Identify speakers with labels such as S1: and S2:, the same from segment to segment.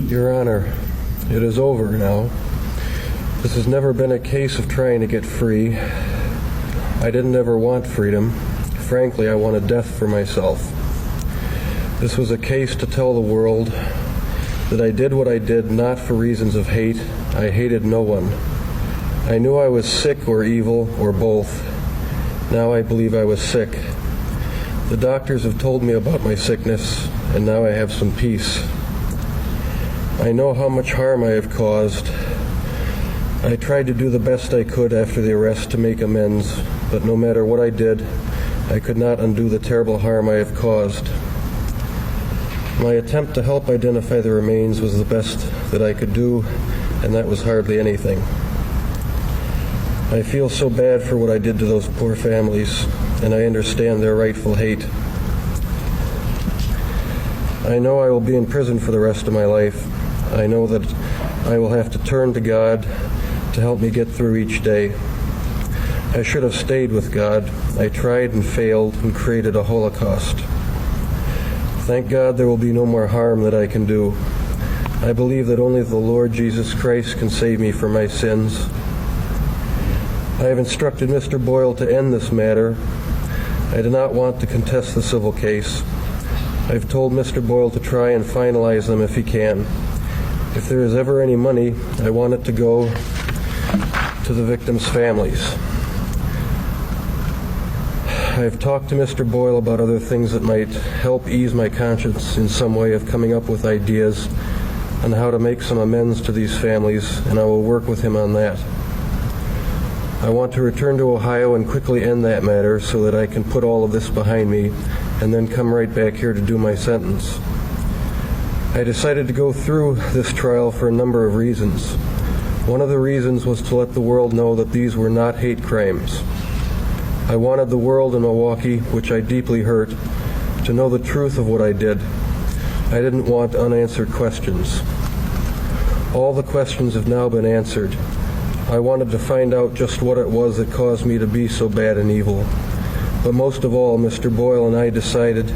S1: Your Honor, it is over now. This has never been a case of trying to get free. I didn't ever want freedom. Frankly, I wanted death for myself. This was a case to tell the world that I did what I did not for reasons of hate. I hated no one. I knew I was sick or evil or both. Now I believe I was sick. The doctors have told me about my sickness, and now I have some peace. I know how much harm I have caused. I tried to do the best I could after the arrest to make amends, but no matter what I did, I could not undo the terrible harm I have caused. My attempt to help identify the remains was the best that I could do, and that was hardly anything. I feel so bad for what I did to those poor families, and I understand their rightful hate. I know I will be in prison for the rest of my life. I know that I will have to turn to God to help me get through each day. I should have stayed with God. I tried and failed and created a Holocaust. Thank God there will be no more harm that I can do. I believe that only the Lord Jesus Christ can save me from my sins. I have instructed Mr. Boyle to end this matter. I do not want to contest the civil case. I've told Mr. Boyle to try and finalize them if he can. If there is ever any money, I want it to go to the victims' families. I've talked to Mr. Boyle about other things that might help ease my conscience in some way of coming up with ideas on how to make some amends to these families, and I will work with him on that. I want to return to Ohio and quickly end that matter so that I can put all of this behind me and then come right back here to do my sentence. I decided to go through this trial for a number of reasons. One of the reasons was to let the world know that these were not hate crimes. I wanted the world in Milwaukee, which I deeply hurt, to know the truth of what I did. I didn't want unanswered questions. All the questions have now been answered. I wanted to find out just what it was that caused me to be so bad and evil. But most of all, Mr. Boyle and I decided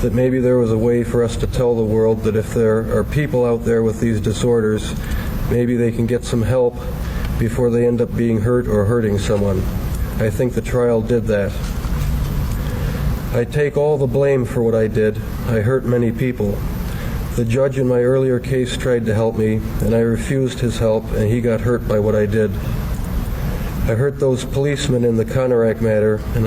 S1: that maybe there was a way for us to tell the world that if there are people out there with these disorders, maybe they can get some help before they end up being hurt or hurting someone. I think the trial did that. I take all the blame for what I did. I hurt many people. The judge in my earlier case tried to help me, and I refused his help, and he got hurt by what I did. I hurt those policemen in the Conorak matter, and